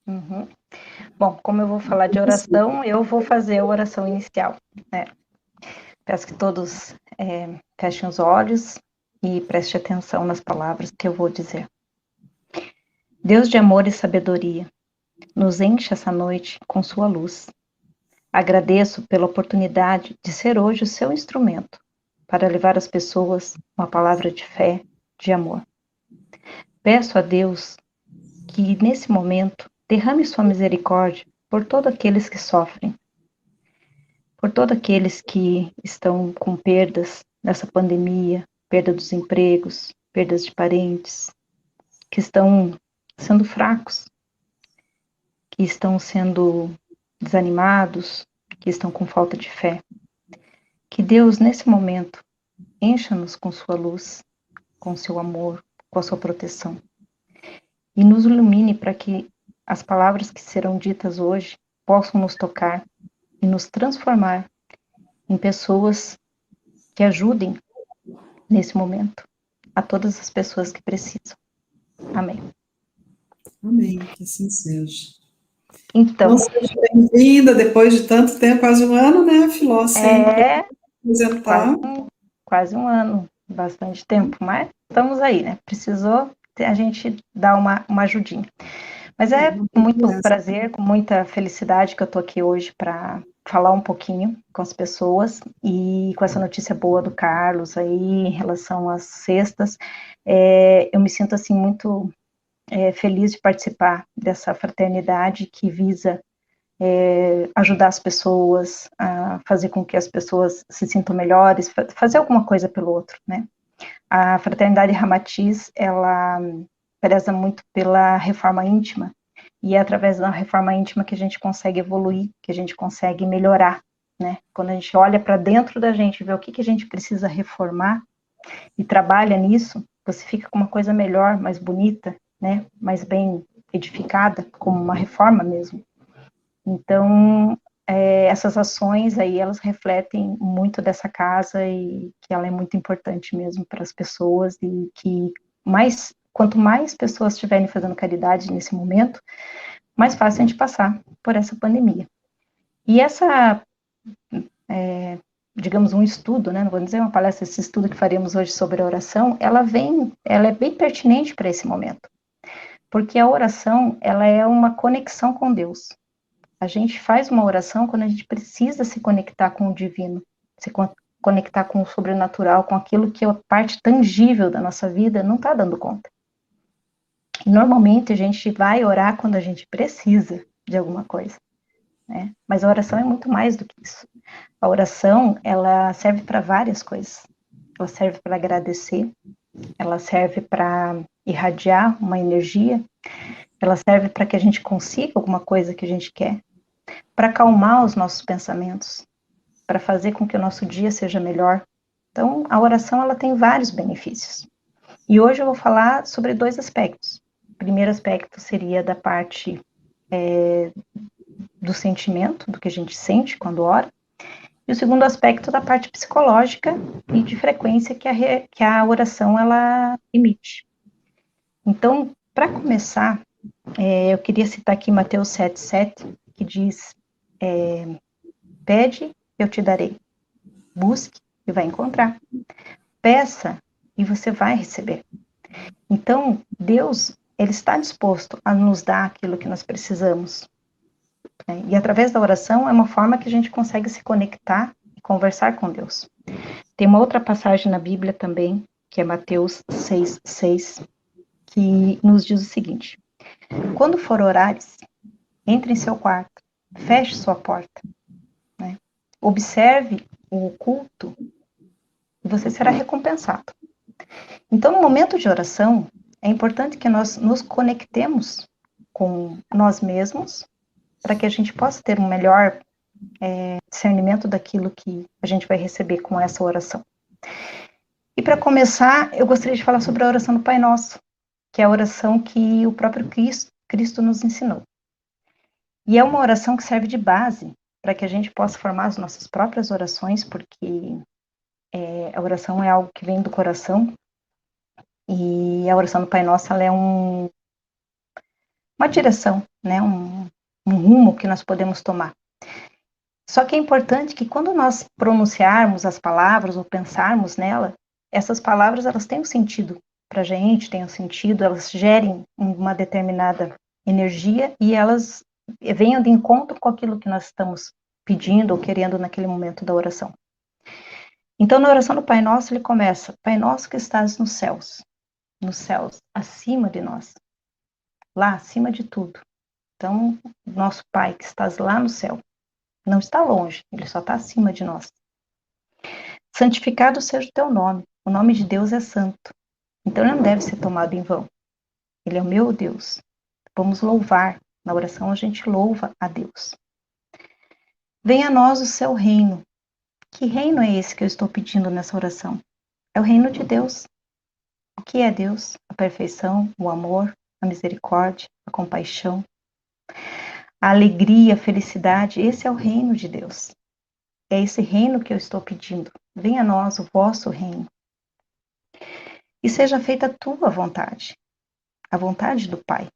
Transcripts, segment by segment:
Uhum. Bom, como eu vou falar de oração, eu vou fazer a oração inicial, né? Peço que todos fechem os olhos e prestem atenção nas palavras que eu vou dizer. Deus de amor e sabedoria, nos enche essa noite com sua luz. Agradeço pela oportunidade de ser hoje o seu instrumento para levar às pessoas uma palavra de fé, de amor. Peço a Deus que, nesse momento, derrame sua misericórdia por todos aqueles que sofrem, por todos aqueles que estão com perdas nessa pandemia, perda dos empregos, perdas de parentes, que estão sendo fracos, que estão sendo desanimados, que estão com falta de fé. Que Deus, nesse momento, encha-nos com sua luz, com seu amor, com a sua proteção. E nos ilumine para que as palavras que serão ditas hoje possam nos tocar e nos transformar em pessoas que ajudem nesse momento a todas as pessoas que precisam. Amém. Amém, que assim seja. Então, Então, seja bem-vinda, depois de tanto tempo, quase um ano, né, Filó, sem é apresentar. quase um ano, bastante tempo, mas estamos aí, né? Precisou a gente dar uma ajudinha. Mas é com muito prazer, com muita felicidade que eu estou aqui hoje para falar um pouquinho com as pessoas e com essa notícia boa do Carlos aí em relação às cestas. Eu me sinto assim muito feliz de participar dessa fraternidade que visa ajudar as pessoas, a fazer com que as pessoas se sintam melhores, fazer alguma coisa pelo outro, né? A fraternidade Ramatiz, ela preza muito pela reforma íntima, e é através da reforma íntima que a gente consegue evoluir, que a gente consegue melhorar, né? Quando a gente olha para dentro da gente, vê o que a gente precisa reformar e trabalha nisso, você fica com uma coisa melhor, mais bonita, né? Mais bem edificada, como uma reforma mesmo. Então, essas ações aí, elas refletem muito dessa casa e que ela é muito importante mesmo para as pessoas e que quanto mais pessoas estiverem fazendo caridade nesse momento, mais fácil a gente passar por essa pandemia. E essa, digamos, um estudo, né, não vou dizer uma palestra, esse estudo que faremos hoje sobre a oração, ela é bem pertinente para esse momento, porque a oração, ela é uma conexão com Deus. A gente faz uma oração quando a gente precisa se conectar com o divino, se conectar com o sobrenatural, com aquilo que é a parte tangível da nossa vida não está dando conta. E normalmente a gente vai orar quando a gente precisa de alguma coisa, né? Mas a oração é muito mais do que isso. A oração, ela serve para várias coisas. Ela serve para agradecer, ela serve para irradiar uma energia, ela serve para que a gente consiga alguma coisa que a gente quer, para acalmar os nossos pensamentos, para fazer com que o nosso dia seja melhor. Então, a oração ela tem vários benefícios. E hoje eu vou falar sobre dois aspectos. O primeiro aspecto seria da parte do sentimento, do que a gente sente quando ora. E o segundo aspecto da parte psicológica e de frequência que a oração ela emite. Então, para começar, eu queria citar aqui Mateus 7,7, que diz: pede, eu te darei. Busque e vai encontrar. Peça e você vai receber. Então, Deus, ele está disposto a nos dar aquilo que nós precisamos. Né? E através da oração é uma forma que a gente consegue se conectar e conversar com Deus. Tem uma outra passagem na Bíblia também, que é Mateus 6,6, que nos diz o seguinte: quando for orares, entre em seu quarto, feche sua porta, né? Observe o oculto e você será recompensado. Então, no momento de oração, é importante que nós nos conectemos com nós mesmos, para que a gente possa ter um melhor discernimento daquilo que a gente vai receber com essa oração. E para começar, eu gostaria de falar sobre a oração do Pai Nosso, que é a oração que o próprio Cristo nos ensinou. E é uma oração que serve de base para que a gente possa formar as nossas próprias orações, porque a oração é algo que vem do coração, e a oração do Pai Nosso ela é uma direção, né? Um rumo que nós podemos tomar. Só que é importante que quando nós pronunciarmos as palavras ou pensarmos nela, essas palavras elas têm um sentido para a gente, têm um sentido, elas gerem uma determinada energia e elas venham de encontro com aquilo que nós estamos pedindo ou querendo naquele momento da oração. Então, na oração do Pai Nosso, ele começa: Pai Nosso que estás nos céus, acima de nós, lá acima de tudo. Então, nosso Pai que estás lá no céu, não está longe, ele só está acima de nós. Santificado seja o teu nome. O nome de Deus é santo. Então ele não deve ser tomado em vão. Ele é o meu Deus. Vamos louvar. Na oração a gente louva a Deus. Venha a nós o seu reino. Que reino é esse que eu estou pedindo nessa oração? É o reino de Deus. O que é Deus? A perfeição, o amor, a misericórdia, a compaixão, a alegria, a felicidade. Esse é o reino de Deus. É esse reino que eu estou pedindo. Venha a nós o vosso reino. E seja feita a tua vontade, a vontade do Pai,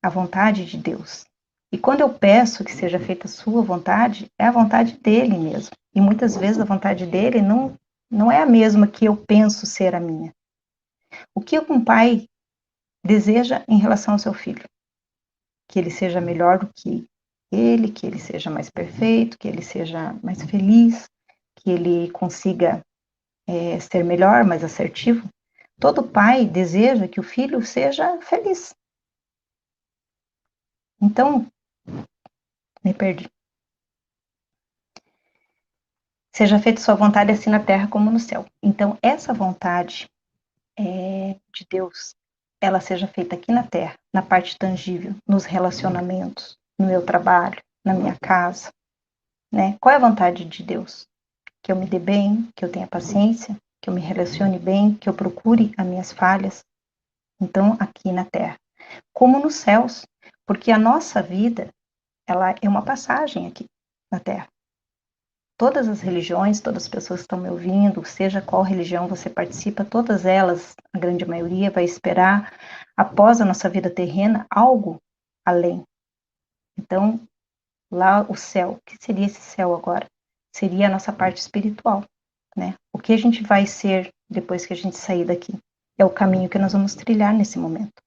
a vontade de Deus. E quando eu peço que seja feita a sua vontade, é a vontade dele mesmo. E muitas vezes a vontade dele não é a mesma que eu penso ser a minha. O que um pai deseja em relação ao seu filho? Que ele seja melhor do que ele seja mais perfeito, que ele seja mais feliz, que ele consiga ser melhor, mais assertivo. Todo pai deseja que o filho seja feliz. Então, me perdi. Seja feita sua vontade assim na terra como no céu. Então, essa vontade de Deus, ela seja feita aqui na terra, na parte tangível, nos relacionamentos, no meu trabalho, na minha casa, né? Qual é a vontade de Deus? Que eu me dê bem, que eu tenha paciência, que eu me relacione bem, que eu procure as minhas falhas. Então, aqui na terra, como nos céus, porque a nossa vida, ela é uma passagem aqui na terra. Todas as religiões, todas as pessoas que estão me ouvindo, seja qual religião você participa, todas elas, a grande maioria, vai esperar, após a nossa vida terrena, algo além. Então, lá o céu, o que seria esse céu agora? Seria a nossa parte espiritual, né? O que a gente vai ser depois que a gente sair daqui? É o caminho que nós vamos trilhar nesse momento.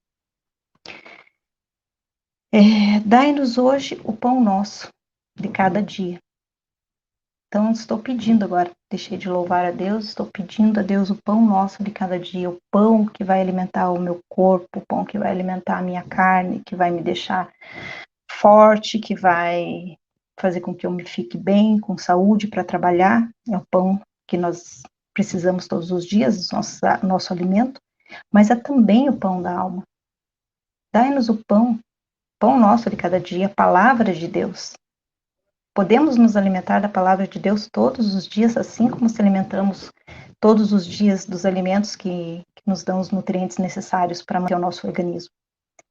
Dai-nos hoje o pão nosso de cada dia. Então, estou pedindo agora, deixei de louvar a Deus, estou pedindo a Deus o pão nosso de cada dia, o pão que vai alimentar o meu corpo, o pão que vai alimentar a minha carne, que vai me deixar forte, que vai fazer com que eu me fique bem, com saúde para trabalhar. É o pão que nós precisamos todos os dias, nosso alimento, mas é também o pão da alma. Dai-nos o pão nosso de cada dia, a palavra de Deus. Podemos nos alimentar da palavra de Deus todos os dias, assim como se alimentamos todos os dias dos alimentos que nos dão os nutrientes necessários para manter o nosso organismo.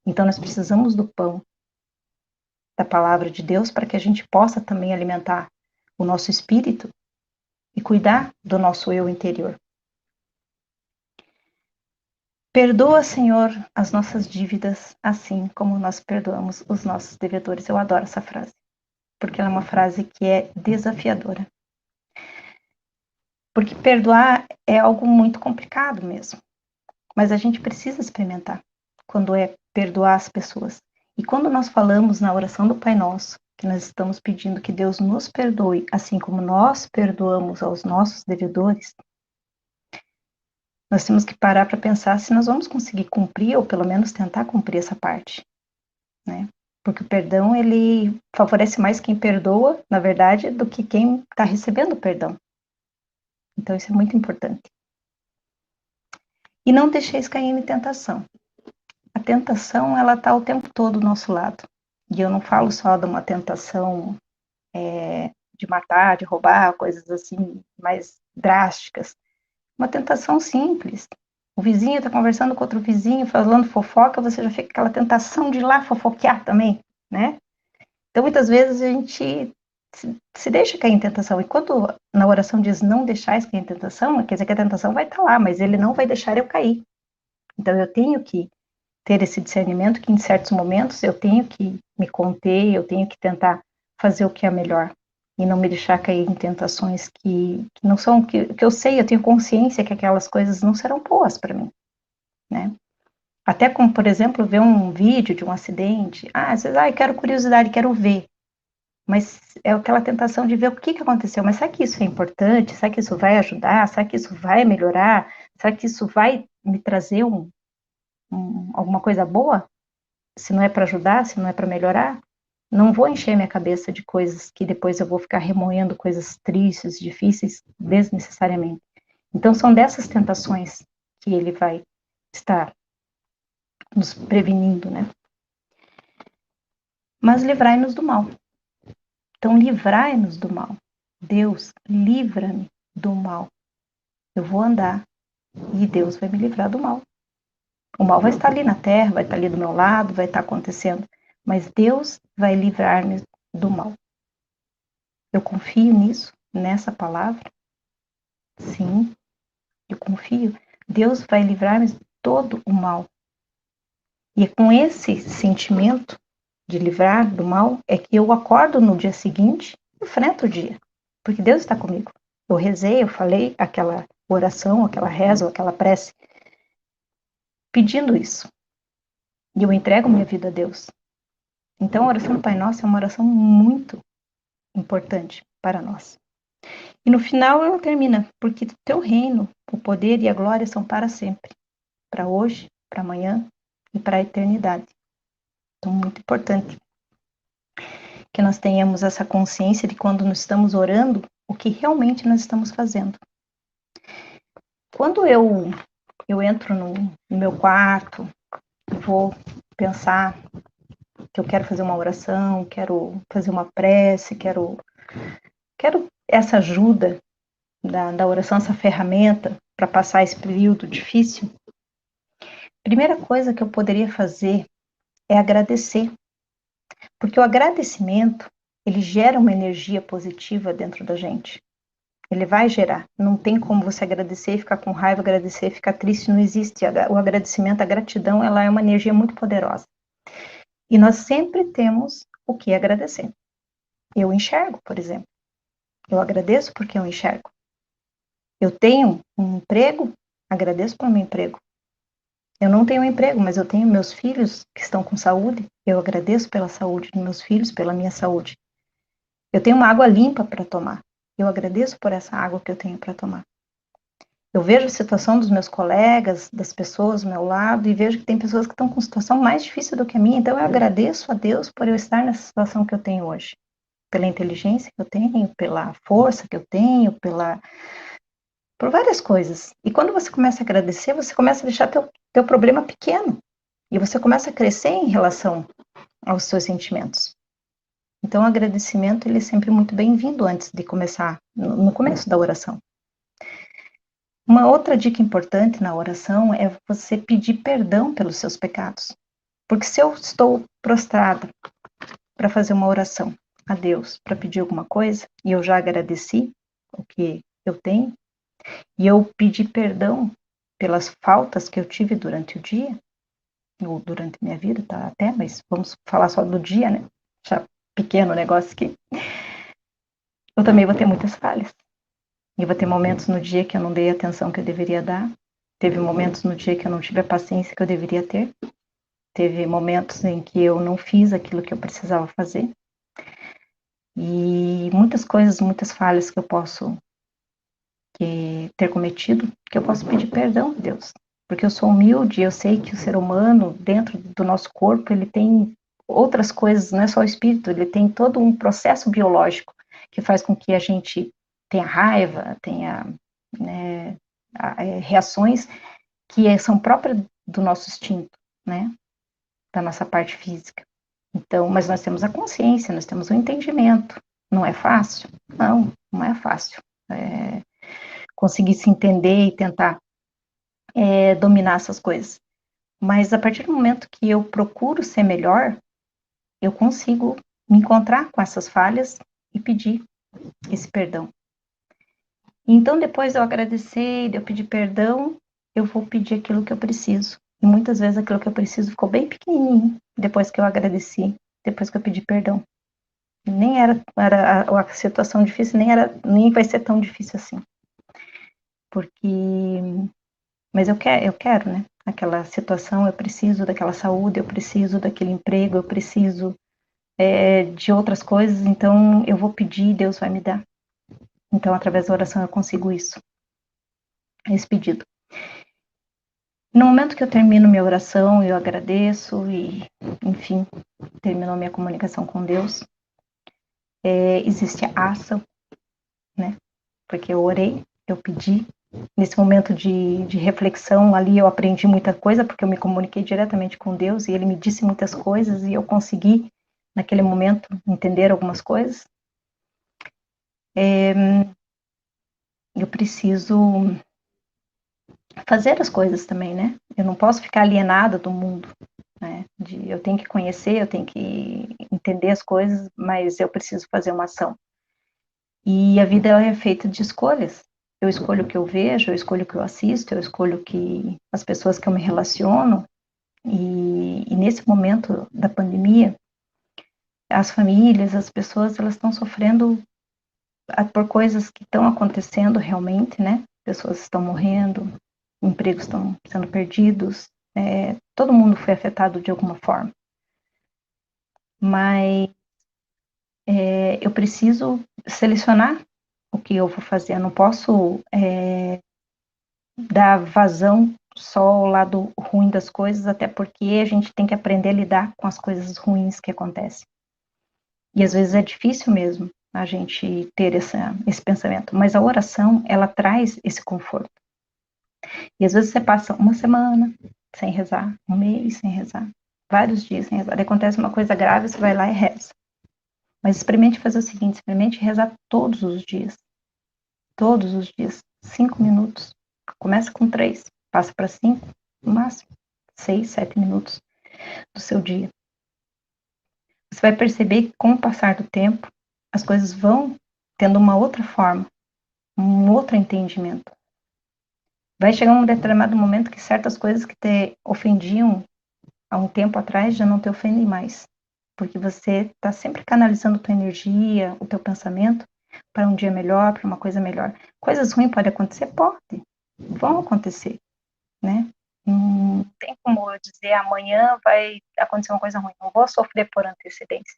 Então, nós precisamos do pão, da palavra de Deus, para que a gente possa também alimentar o nosso espírito e cuidar do nosso eu interior. Perdoa, Senhor, as nossas dívidas, assim como nós perdoamos os nossos devedores. Eu adoro essa frase, porque ela é uma frase que é desafiadora. Porque perdoar é algo muito complicado mesmo. Mas a gente precisa experimentar quando é perdoar as pessoas. E quando nós falamos na oração do Pai Nosso, que nós estamos pedindo que Deus nos perdoe, assim como nós perdoamos aos nossos devedores, nós temos que parar para pensar se nós vamos conseguir cumprir, ou pelo menos tentar cumprir essa parte, né? Porque o perdão, ele favorece mais quem perdoa, na verdade, do que quem está recebendo o perdão. Então, isso é muito importante. E não deixeis cair em tentação. A tentação, ela está o tempo todo do nosso lado. E eu não falo só de uma tentação de matar, de roubar, coisas assim mais drásticas. Uma tentação simples. O vizinho está conversando com outro vizinho, falando fofoca, você já fica com aquela tentação de ir lá fofoquear também, né? Então, muitas vezes a gente se deixa cair em tentação. E quando na oração diz não deixais cair em tentação, quer dizer que a tentação vai estar lá, mas ele não vai deixar eu cair. Então, eu tenho que ter esse discernimento que em certos momentos eu tenho que me conter, eu tenho que tentar fazer o que é melhor e não me deixar cair em tentações que não são, que eu sei, eu tenho consciência que aquelas coisas não serão boas para mim, né? Até como, por exemplo, ver um vídeo de um acidente, às vezes, eu quero curiosidade, quero ver, mas é aquela tentação de ver o que aconteceu, mas será que isso é importante? Será que isso vai ajudar? Será que isso vai melhorar? Será que isso vai me trazer alguma coisa boa? Se não é para ajudar, se não é para melhorar, não vou encher minha cabeça de coisas que depois eu vou ficar remoendo coisas tristes, difíceis, desnecessariamente. Então, são dessas tentações que ele vai estar nos prevenindo, né? Mas livrai-nos do mal. Então, livrai-nos do mal. Deus, livra-me do mal. Eu vou andar e Deus vai me livrar do mal. O mal vai estar ali na terra, vai estar ali do meu lado, vai estar acontecendo, mas Deus vai livrar-me do mal. Eu confio nisso, nessa palavra? Sim, eu confio. Deus vai livrar-me de todo o mal. E é com esse sentimento de livrar do mal é que eu acordo no dia seguinte e enfrento o dia, porque Deus está comigo. Eu rezei, eu falei aquela oração, aquela reza, aquela prece, pedindo isso. E eu entrego minha vida a Deus. Então, a oração do Pai Nosso é uma oração muito importante para nós. E no final ela termina, porque teu reino, o poder e a glória são para sempre, para hoje, para amanhã e para a eternidade. Então, muito importante que nós tenhamos essa consciência de quando nós estamos orando, o que realmente nós estamos fazendo. Quando eu entro no meu quarto, vou pensar que eu quero fazer uma oração, quero fazer uma prece, quero essa ajuda da oração, essa ferramenta para passar esse período difícil, a primeira coisa que eu poderia fazer é agradecer, porque o agradecimento, ele gera uma energia positiva dentro da gente. Ele vai gerar. Não tem como você agradecer e ficar com raiva, agradecer e ficar triste, não existe. O agradecimento, a gratidão, ela é uma energia muito poderosa. E nós sempre temos o que agradecer. Eu enxergo, por exemplo. Eu agradeço porque eu enxergo. Eu tenho um emprego, agradeço pelo meu emprego. Eu não tenho um emprego, mas eu tenho meus filhos que estão com saúde. Eu agradeço pela saúde dos meus filhos, pela minha saúde. Eu tenho uma água limpa para tomar. Eu agradeço por essa água que eu tenho para tomar. Eu vejo a situação dos meus colegas, das pessoas ao meu lado, e vejo que tem pessoas que estão com situação mais difícil do que a minha. Então, eu agradeço a Deus por eu estar nessa situação que eu tenho hoje. Pela inteligência que eu tenho, pela força que eu tenho, por várias coisas. E quando você começa a agradecer, você começa a deixar teu problema pequeno. E você começa a crescer em relação aos seus sentimentos. Então, o agradecimento, ele é sempre muito bem-vindo antes de começar, no começo da oração. Uma outra dica importante na oração é você pedir perdão pelos seus pecados. Porque se eu estou prostrada para fazer uma oração a Deus, para pedir alguma coisa, e eu já agradeci o que eu tenho, e eu pedi perdão pelas faltas que eu tive durante o dia, ou durante minha vida, tá até, mas vamos falar só do dia, né? Já pequeno negócio aqui. Eu também vou ter muitas falhas. E vou ter momentos no dia que eu não dei a atenção que eu deveria dar. Teve momentos no dia que eu não tive a paciência que eu deveria ter. Teve momentos em que eu não fiz aquilo que eu precisava fazer. E muitas coisas, muitas falhas que eu posso ter cometido, que eu posso pedir perdão a Deus. Porque eu sou humilde, eu sei que o ser humano, dentro do nosso corpo, ele tem outras coisas, não é só o espírito, ele tem todo um processo biológico que faz com que a gente tenha raiva, tenha, né, reações que são próprias do nosso instinto, né, da nossa parte física. Então, mas nós temos a consciência, nós temos o entendimento. Não é fácil? Não, não é fácil. Conseguir se entender e tentar dominar essas coisas. Mas a partir do momento que eu procuro ser melhor, eu consigo me encontrar com essas falhas e pedir esse perdão. Então, depois de eu agradecer, de eu pedir perdão, eu vou pedir aquilo que eu preciso. E muitas vezes aquilo que eu preciso ficou bem pequenininho, depois que eu agradeci, depois que eu pedi perdão. Nem era a situação difícil, nem vai ser tão difícil assim. Porque, mas eu quero, né? Aquela situação, eu preciso daquela saúde, eu preciso daquele emprego, eu preciso de outras coisas, então eu vou pedir e Deus vai me dar. Então, através da oração, eu consigo isso, esse pedido. No momento que eu termino minha oração, eu agradeço e, enfim, terminou minha comunicação com Deus, existe a ação, né? Porque eu orei, eu pedi. Nesse momento de reflexão ali, eu aprendi muita coisa, porque eu me comuniquei diretamente com Deus e Ele me disse muitas coisas e eu consegui, naquele momento, entender algumas coisas. Eu preciso fazer as coisas também, né? Eu não posso ficar alienada do mundo, né? Eu tenho que conhecer, eu tenho que entender as coisas, mas eu preciso fazer uma ação. E a vida é feita de escolhas. Eu escolho o que eu vejo, eu escolho o que eu assisto, eu escolho as pessoas que eu me relaciono. E nesse momento da pandemia, as famílias, as pessoas, elas estão sofrendo por coisas que estão acontecendo realmente, né? Pessoas estão morrendo, empregos estão sendo perdidos, todo mundo foi afetado de alguma forma. Mas eu preciso selecionar o que eu vou fazer. Eu não posso dar vazão só ao lado ruim das coisas, até porque a gente tem que aprender a lidar com as coisas ruins que acontecem. E às vezes é difícil mesmo a gente ter esse pensamento, mas a oração, ela traz esse conforto. E às vezes você passa uma semana sem rezar, um mês sem rezar, vários dias sem rezar. Daí acontece uma coisa grave, você vai lá e reza. Mas experimente fazer o seguinte, experimente rezar todos os dias. Todos os dias. 5 minutos. Começa com 3, passa para 5, no máximo 6, 7 minutos do seu dia. Você vai perceber que com o passar do tempo, as coisas vão tendo uma outra forma, um outro entendimento. Vai chegar um determinado momento que certas coisas que te ofendiam há um tempo atrás já não te ofendem mais. Porque você está sempre canalizando tua energia, o teu pensamento para um dia melhor, para uma coisa melhor. Coisas ruins podem acontecer? Pode. Vão acontecer, né? Não tem como eu dizer amanhã vai acontecer uma coisa ruim. Não vou sofrer por antecedência.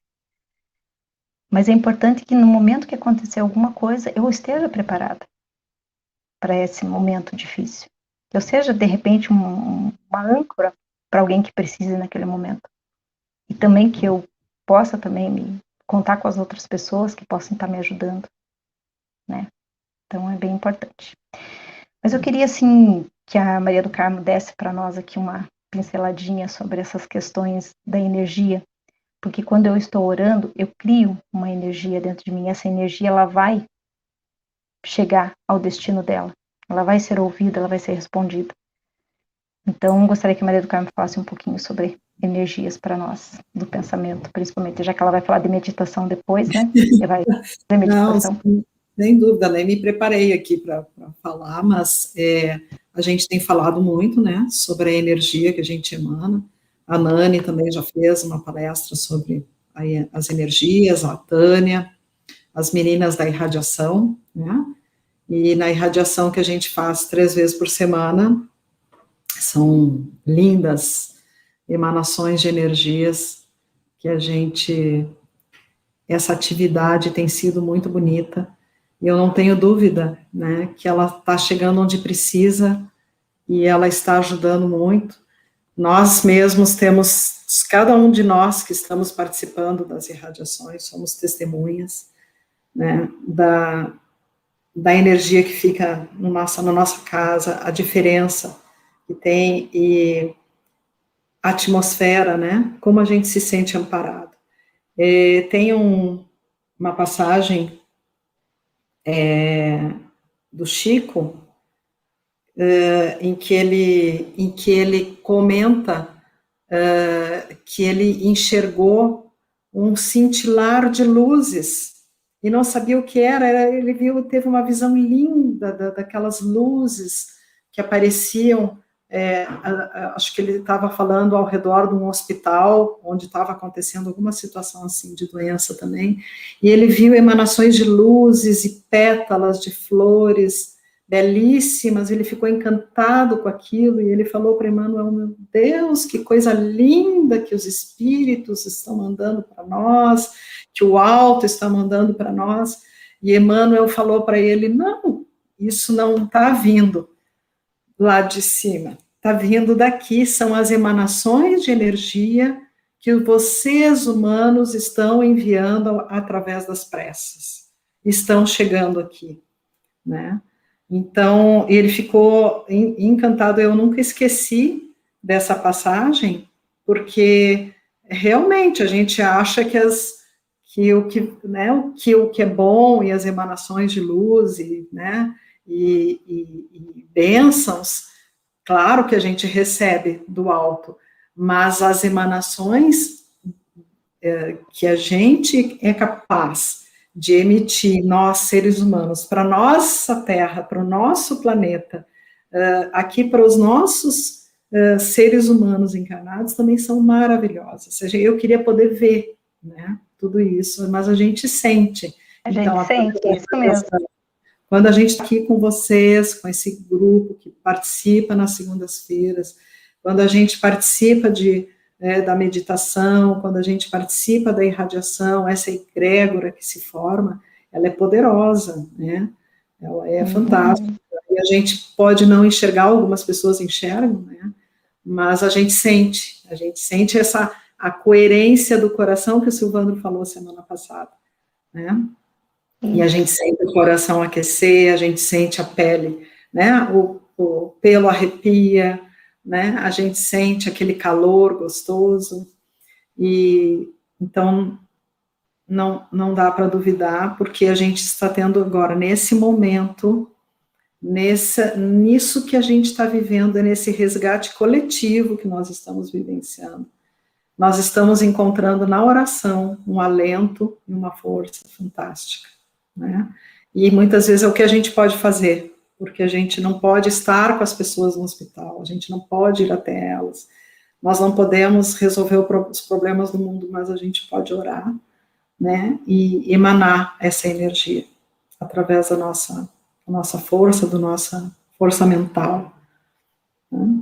Mas é importante que no momento que acontecer alguma coisa, eu esteja preparada para esse momento difícil. Que eu seja, de repente, uma âncora para alguém que precise naquele momento. E também que eu possa também me contar com as outras pessoas que possam estar me ajudando, né? Então é bem importante. Mas eu queria, assim, que a Maria do Carmo desse para nós aqui uma pinceladinha sobre essas questões da energia, porque quando eu estou orando, eu crio uma energia dentro de mim, essa energia, ela vai chegar ao destino dela, ela vai ser ouvida, ela vai ser respondida. Então, gostaria que a Maria do Carmo falasse um pouquinho sobre energias para nós, do pensamento, principalmente, já que ela vai falar de meditação depois, né? Vai fazer Não, meditação. sem dúvida, nem me preparei aqui para falar, mas a gente tem falado muito, né, sobre a energia que a gente emana. A Nani também já fez uma palestra sobre as energias, a Tânia, as meninas da irradiação, né, e na irradiação que a gente faz 3 vezes por semana, são lindas emanações de energias que essa atividade tem sido muito bonita, e eu não tenho dúvida, né, que ela está chegando onde precisa, e ela está ajudando muito. Nós mesmos temos, cada um de nós que estamos participando das irradiações, somos testemunhas, né, da energia que fica na nossa casa, a diferença que tem, e a atmosfera, né, como a gente se sente amparado. Tem uma passagem do Chico, em que ele comenta que ele enxergou um cintilar de luzes e não sabia o que era. Teve uma visão linda daquelas luzes que apareciam acho que ele estava falando ao redor de um hospital, onde estava acontecendo alguma situação assim de doença também, e ele viu emanações de luzes e pétalas de flores belíssimas, ele ficou encantado com aquilo, e ele falou para Emmanuel, meu Deus, que coisa linda que os espíritos estão mandando para nós, que o alto está mandando para nós, e Emmanuel falou para ele, não, isso não está vindo lá de cima, está vindo daqui, são as emanações de energia que vocês humanos estão enviando através das preces, estão chegando aqui, né? Então, ele ficou encantado, eu nunca esqueci dessa passagem, porque realmente a gente acha que o que é bom e as emanações de luz e bênçãos, claro que a gente recebe do alto, mas as emanações que a gente é capaz de emitir, nós, seres humanos, para a nossa Terra, para o nosso planeta, aqui para os nossos seres humanos encarnados, também são maravilhosas. Ou seja, eu queria poder ver, né, tudo isso, mas a gente sente. A gente sente, isso mesmo. Quando a gente está aqui com vocês, com esse grupo que participa nas segundas-feiras, quando a gente participa da meditação, quando a gente participa da irradiação, essa egrégora que se forma, ela é poderosa, né? Ela é fantástica. E a gente pode não enxergar, algumas pessoas enxergam, né? Mas a gente sente a coerência do coração que o Silvandro falou semana passada, né? E a gente sente o coração aquecer, a gente sente a pele, né? O pelo arrepia, né? A gente sente aquele calor gostoso, e então não dá para duvidar, porque a gente está tendo agora, nesse momento, nisso que a gente está vivendo, nesse resgate coletivo que nós estamos vivenciando, nós estamos encontrando na oração um alento e uma força fantástica, né? E muitas vezes é o que a gente pode fazer, porque a gente não pode estar com as pessoas no hospital, a gente não pode ir até elas, nós não podemos resolver os problemas do mundo, mas a gente pode orar, né, e emanar essa energia, através da nossa força, da nossa força mental, né?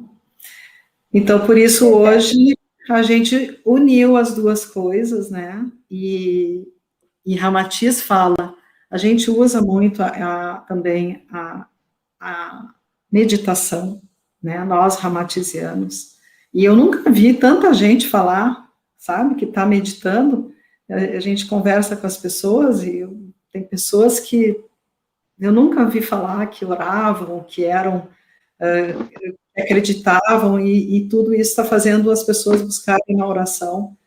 Então, por isso, hoje, a gente uniu as duas coisas, né, e Ramatiz fala, a gente usa muito também a meditação, né, nós ramatizianos, e eu nunca vi tanta gente falar, sabe, que está meditando, a gente conversa com as pessoas, e tem pessoas que eu nunca vi falar que oravam, que eram, acreditavam, e tudo isso está fazendo as pessoas buscarem na oração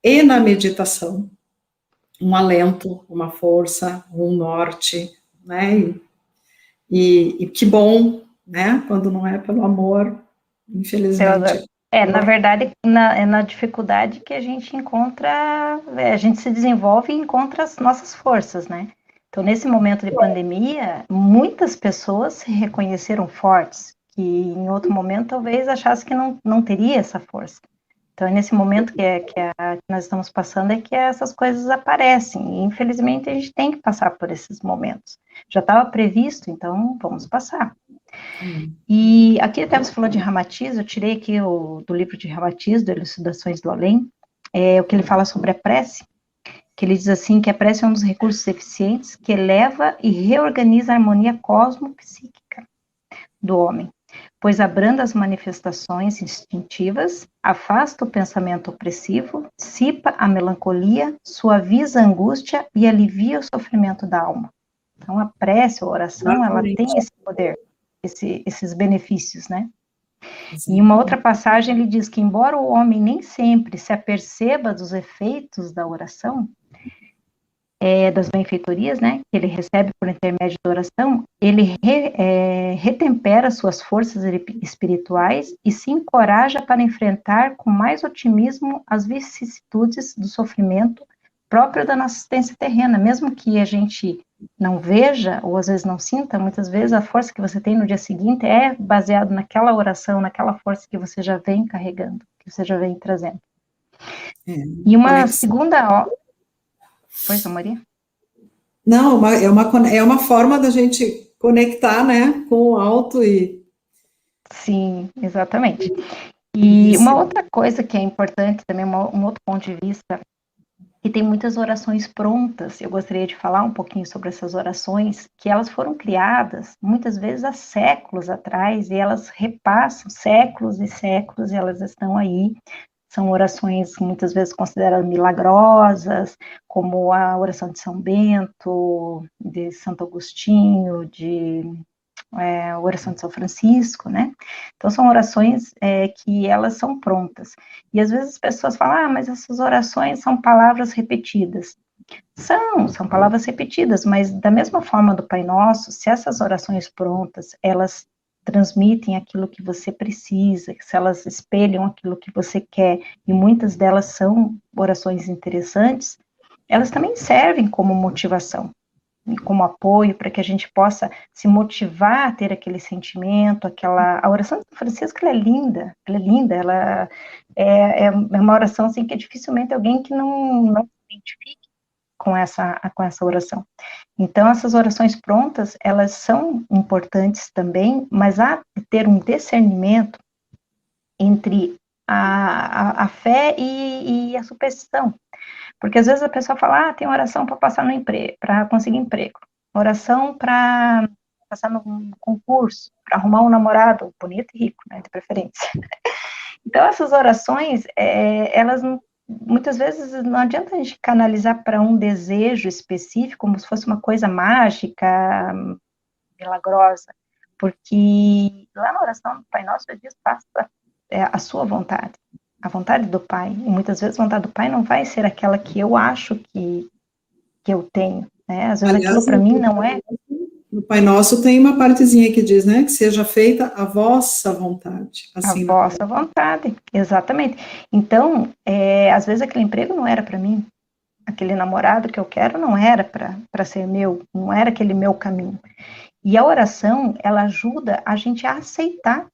e na meditação um alento, uma força, um norte, né, e que bom, né, quando não é pelo amor, infelizmente. Na verdade, é na dificuldade que a gente encontra, a gente se desenvolve e encontra as nossas forças, né? Então, nesse momento de pandemia, muitas pessoas se reconheceram fortes, que em outro momento talvez achassem que não teria essa força. Então, é nesse momento que nós estamos passando é que essas coisas aparecem, e infelizmente a gente tem que passar por esses momentos. Já estava previsto, então vamos passar. E aqui até você falou de Ramatiz, eu tirei aqui do livro de Ramatiz, do Elucidações do Além, o que ele fala sobre a prece, que ele diz assim, que a prece é um dos recursos eficientes que eleva e reorganiza a harmonia cosmo-psíquica do homem, pois abranda as manifestações instintivas, afasta o pensamento opressivo, dissipa a melancolia, suaviza a angústia e alivia o sofrimento da alma. Então, a prece, a oração, ela tem esse poder, esses benefícios, né? Sim. E uma outra passagem, ele diz que, embora o homem nem sempre se aperceba dos efeitos da oração, das benfeitorias, né, que ele recebe por intermédio da oração, ele retempera suas forças espirituais e se encoraja para enfrentar com mais otimismo as vicissitudes do sofrimento próprio da nossa existência terrena, mesmo que a gente não veja, ou às vezes não sinta, muitas vezes a força que você tem no dia seguinte é baseado naquela oração, naquela força que você já vem carregando, que você já vem trazendo. E uma conexão. segunda... Pois, Maria? Não, é uma forma da gente conectar, né, com o alto e Sim, exatamente. E uma receber. outra coisa que é importante também, um outro ponto de vista, que tem muitas orações prontas. Eu gostaria de falar um pouquinho sobre essas orações, que elas foram criadas muitas vezes há séculos atrás, e elas repassam séculos e séculos, e elas estão aí. São orações muitas vezes consideradas milagrosas, como a oração de São Bento, de Santo Agostinho, de a oração de São Francisco, né? Então, são orações que elas são prontas. E às vezes as pessoas falam, mas essas orações são palavras repetidas. São palavras repetidas, mas da mesma forma do Pai Nosso, se essas orações prontas, elas transmitem aquilo que você precisa, se elas espelham aquilo que você quer, e muitas delas são orações interessantes, elas também servem como motivação, como apoio para que a gente possa se motivar a ter aquele sentimento, a oração de São Francisco, ela é linda, ela é uma oração assim que dificilmente alguém que não se identifique com essa oração. Então, essas orações prontas, elas são importantes também, mas há de ter um discernimento entre a fé e a superstição. Porque às vezes a pessoa fala, tem oração para passar no emprego, para conseguir emprego, oração para passar no concurso, para arrumar um namorado bonito e rico, né, de preferência. Então essas orações, elas muitas vezes não adianta a gente canalizar para um desejo específico, como se fosse uma coisa mágica, milagrosa, porque lá na oração do Pai Nosso, diz, faça a sua vontade, a vontade do Pai, e muitas vezes a vontade do Pai não vai ser aquela que eu acho que eu tenho, né? Às vezes aquilo Aliás, para mim não é. no Pai Nosso tem uma partezinha que diz, né, que seja feita a vossa vontade, A assim na terra. vossa vontade, exatamente. Então, às vezes aquele emprego não era para mim, aquele namorado que eu quero não era para ser meu, não era aquele meu caminho. E a oração, ela ajuda a gente a aceitar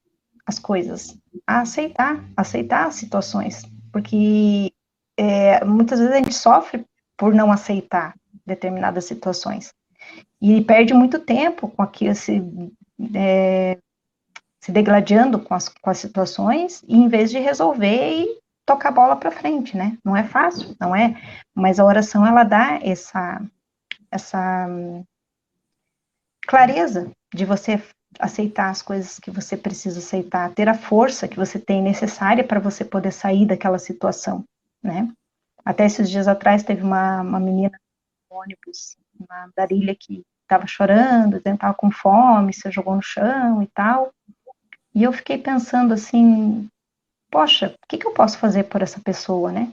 as coisas, a aceitar as situações, porque muitas vezes a gente sofre por não aceitar determinadas situações e perde muito tempo com aquilo, se degladiando com as situações, e em vez de resolver e tocar a bola para frente, né? Não é fácil, não é? Mas a oração, ela dá essa clareza de você aceitar as coisas que você precisa aceitar, ter a força que você tem necessária para você poder sair daquela situação, né? Até esses dias atrás teve uma menina no ônibus, na Darilha, que estava chorando, estava com fome, se jogou no chão e tal. E eu fiquei pensando assim, poxa, o que eu posso fazer por essa pessoa, né?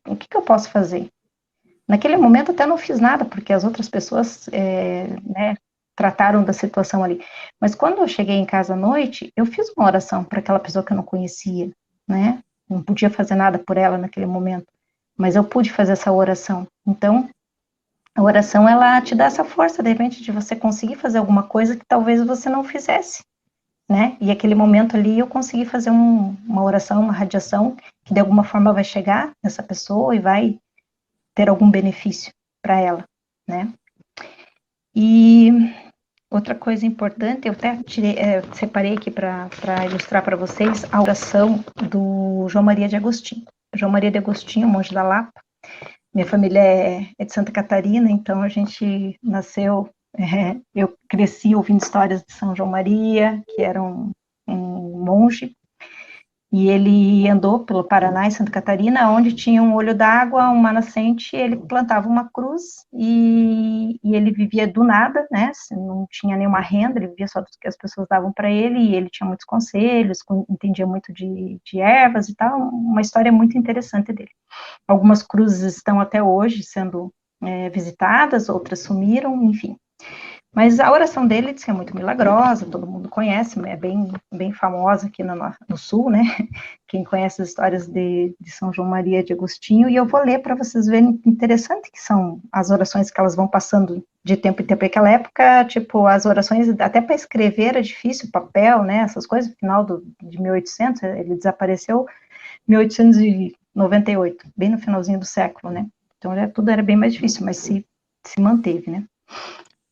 O que eu posso fazer? Naquele momento até não fiz nada, porque as outras pessoas, né, trataram da situação ali. Mas quando eu cheguei em casa à noite, eu fiz uma oração para aquela pessoa que eu não conhecia, né? Não podia fazer nada por ela naquele momento, mas eu pude fazer essa oração. Então, a oração, ela te dá essa força, de repente, de você conseguir fazer alguma coisa que talvez você não fizesse, né? E aquele momento ali eu consegui fazer uma oração, uma radiação, que de alguma forma vai chegar nessa pessoa e vai ter algum benefício para ela, né? E outra coisa importante, eu até separei aqui para ilustrar para vocês a oração do João Maria de Agostinho. João Maria de Agostinho, monge da Lapa. Minha família é de Santa Catarina, então a gente nasceu, eu cresci ouvindo histórias de São João Maria, que era um monge, e ele andou pelo Paraná e Santa Catarina, onde tinha um olho d'água, uma nascente, ele plantava uma cruz e ele vivia do nada, né? Não tinha nenhuma renda, ele vivia só do que as pessoas davam para ele, e ele tinha muitos conselhos, entendia muito de ervas e tal, uma história muito interessante dele. Algumas cruzes estão até hoje sendo visitadas, outras sumiram, enfim. Mas a oração dele diz que é muito milagrosa, todo mundo conhece, é bem famosa aqui no Sul, né? Quem conhece as histórias de São João Maria de Agostinho, e eu vou ler para vocês verem interessante que são as orações que elas vão passando de tempo em tempo. Naquela época, tipo, as orações, até para escrever era difícil, papel, né? Essas coisas, no final de 1800, ele desapareceu em 1898, bem no finalzinho do século, né? Então, tudo era bem mais difícil, mas se manteve, né?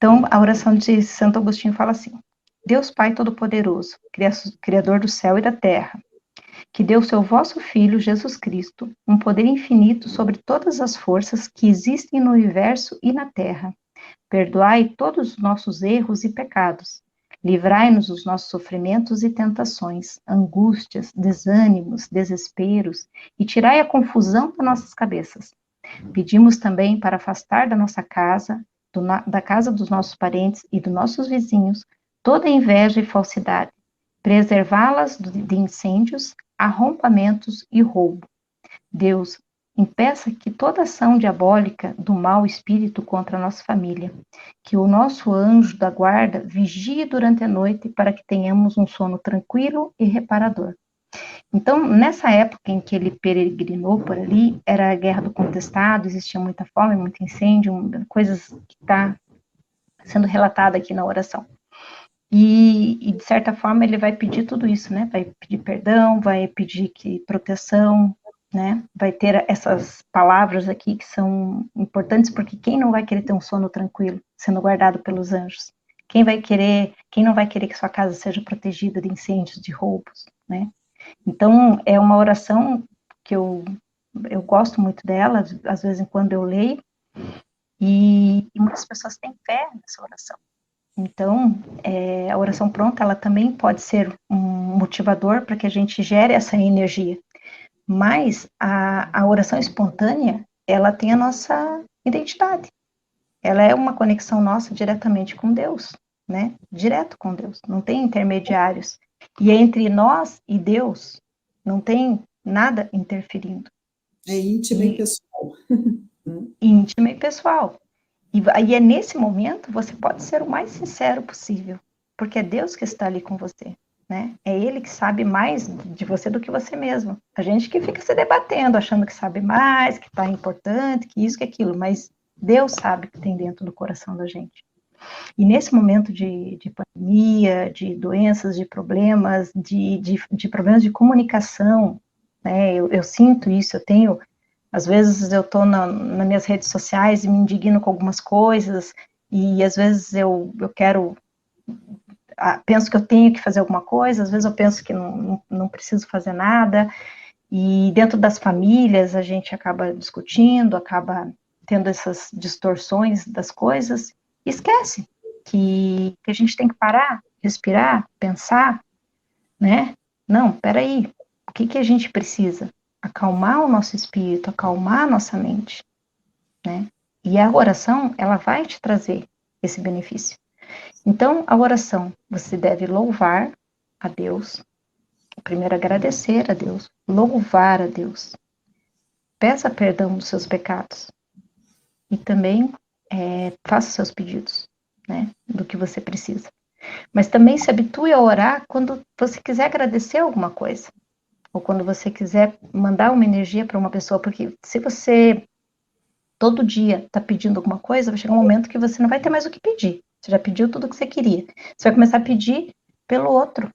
Então, a oração de Santo Agostinho fala assim: Deus Pai Todo-Poderoso, Criador do céu e da terra, que deu seu vosso Filho, Jesus Cristo, um poder infinito sobre todas as forças que existem no universo e na terra. Perdoai todos os nossos erros e pecados. Livrai-nos dos nossos sofrimentos e tentações, angústias, desânimos, desesperos, e tirai a confusão das nossas cabeças. Pedimos também para afastar da nossa casa, da casa dos nossos parentes e dos nossos vizinhos, toda inveja e falsidade, preservá-las de incêndios, arrombamentos e roubo. Deus, impeça que toda ação diabólica do mau espírito contra a nossa família, que o nosso anjo da guarda vigie durante a noite para que tenhamos um sono tranquilo e reparador. Então, nessa época em que ele peregrinou por ali, era a guerra do contestado, existia muita fome, muito incêndio, coisas que está sendo relatada aqui na oração. E, de certa forma, ele vai pedir tudo isso, né? Vai pedir perdão, vai pedir proteção, né? Vai ter essas palavras aqui que são importantes, porque quem não vai querer ter um sono tranquilo, sendo guardado pelos anjos? Quem não vai querer que sua casa seja protegida de incêndios, de roubos, né? Então, é uma oração que eu gosto muito dela, às vezes quando eu leio, e muitas pessoas têm fé nessa oração. Então, a oração pronta, ela também pode ser um motivador para que a gente gere essa energia. Mas a oração espontânea, ela tem a nossa identidade. Ela é uma conexão nossa diretamente com Deus, né? Direto com Deus, não tem intermediários. E entre nós e Deus, não tem nada interferindo. É íntima e pessoal. Íntima e pessoal. E é nesse momento você pode ser o mais sincero possível, porque é Deus que está ali com você, né? É Ele que sabe mais de você do que você mesmo. A gente que fica se debatendo, achando que sabe mais, que está importante, que isso, que aquilo, mas Deus sabe o que tem dentro do coração da gente. E nesse momento de pandemia, de doenças, de problemas, de problemas de comunicação, né? Eu sinto isso, às vezes eu estou nas minhas redes sociais e me indigno com algumas coisas, e às vezes eu penso que eu tenho que fazer alguma coisa, às vezes eu penso que não preciso fazer nada, e dentro das famílias a gente acaba discutindo, acaba tendo essas distorções das coisas, e esquece que a gente tem que parar, respirar, pensar, né? Não, peraí, o que a gente precisa? Acalmar o nosso espírito, acalmar a nossa mente, né? E a oração, ela vai te trazer esse benefício. Então, a oração, você deve louvar a Deus, primeiro agradecer a Deus, louvar a Deus, peça perdão dos seus pecados e também faça seus pedidos, né, do que você precisa. Mas também se habitue a orar quando você quiser agradecer alguma coisa, ou quando você quiser mandar uma energia para uma pessoa, porque se você todo dia está pedindo alguma coisa, vai chegar um momento que você não vai ter mais o que pedir. Você já pediu tudo o que você queria. Você vai começar a pedir pelo outro,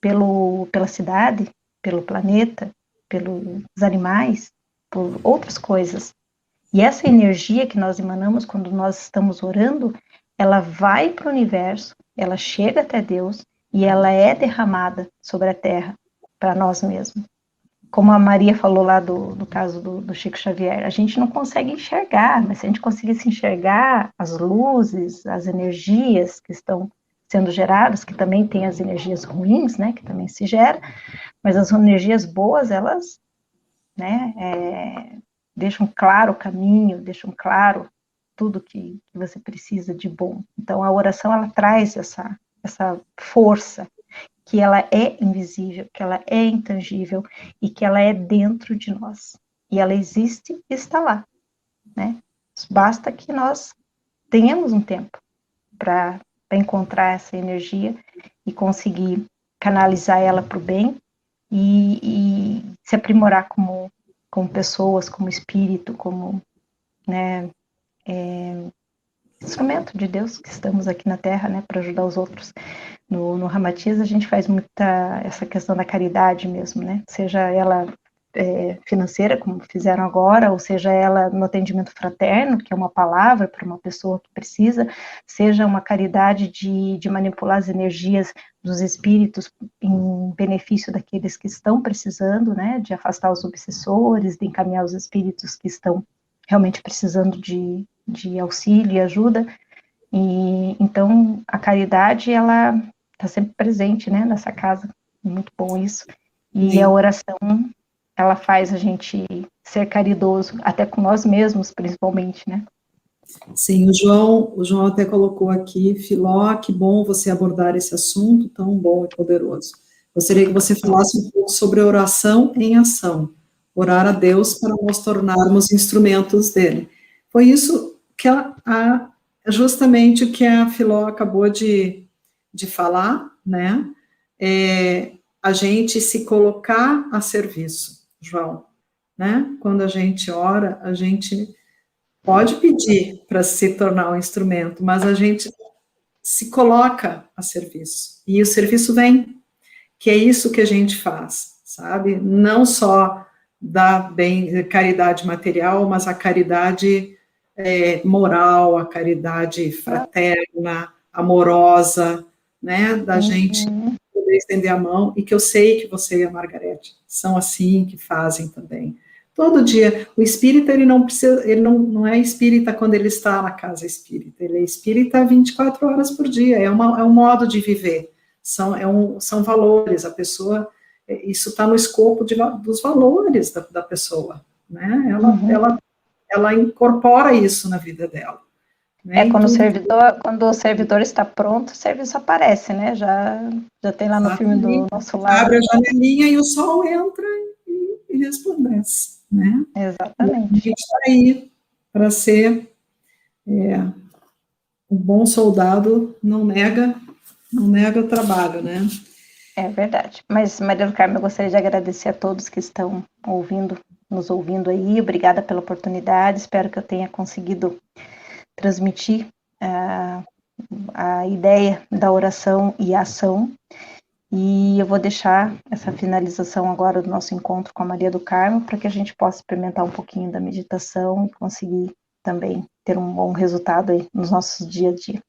pela cidade, pelo planeta, pelos animais, por outras coisas. E essa energia que nós emanamos quando nós estamos orando, ela vai para o universo, ela chega até Deus e ela é derramada sobre a terra para nós mesmos. Como a Maria falou lá do caso do Chico Xavier, a gente não consegue enxergar, mas se a gente conseguisse enxergar as luzes, as energias que estão sendo geradas, que também tem as energias ruins, né, que também se gera, mas as energias boas, elas, né, deixam claro o caminho, deixam claro tudo que você precisa de bom. Então, a oração, ela traz essa força, que ela é invisível, que ela é intangível e que ela é dentro de nós. E ela existe e está lá, né? Basta que nós tenhamos um tempo para encontrar essa energia e conseguir canalizar ela para o bem e se aprimorar como pessoas, como espírito, como, né, instrumento de Deus que estamos aqui na Terra, né, para ajudar os outros. No Ramatiz a gente faz muita essa questão da caridade mesmo, né, seja ela financeira, como fizeram agora, ou seja ela no atendimento fraterno, que é uma palavra para uma pessoa que precisa, seja uma caridade de manipular as energias dos espíritos em benefício daqueles que estão precisando, né, de afastar os obsessores, de encaminhar os espíritos que estão realmente precisando de auxílio e ajuda. E então a caridade, ela está sempre presente, né, nessa casa. Muito bom isso. E Sim. a oração, ela faz a gente ser caridoso, até com nós mesmos, principalmente, né? Sim, o João até colocou aqui, Filó, que bom você abordar esse assunto tão bom e poderoso. Gostaria que você falasse um pouco sobre oração em ação, orar a Deus para nos tornarmos instrumentos dele. Foi isso que justamente o que a Filó acabou de falar, né? A gente se colocar a serviço, João, né? Quando a gente ora, a gente pode pedir para se tornar um instrumento, mas a gente se coloca a serviço. E o serviço vem, que é isso que a gente faz, sabe? Não só da caridade material, mas a caridade moral, a caridade fraterna, amorosa, né? Da gente poder estender a mão, e que eu sei que você e a Margarete são assim, que fazem também. Todo dia, o espírita, ele não precisa, ele não é espírita quando ele está na casa espírita, ele é espírita 24 horas por dia, é um modo de viver, são valores, a pessoa, isso está no escopo dos valores da pessoa, né, ela incorpora isso na vida dela. Né, quando o servidor está pronto, o serviço aparece, né, já tem lá no filme do Nosso Lar. Abre a janelinha e o sol entra e resplandece. Né? Exatamente. A gente está aí para ser um bom soldado, não nega o trabalho, né? É verdade. Mas, Maria do Carmo, eu gostaria de agradecer a todos que estão nos ouvindo aí. Obrigada pela oportunidade. Espero que eu tenha conseguido transmitir a ideia da oração e a ação. E eu vou deixar essa finalização agora do nosso encontro com a Maria do Carmo, para que a gente possa experimentar um pouquinho da meditação e conseguir também ter um bom resultado aí nos nossos dia a dia.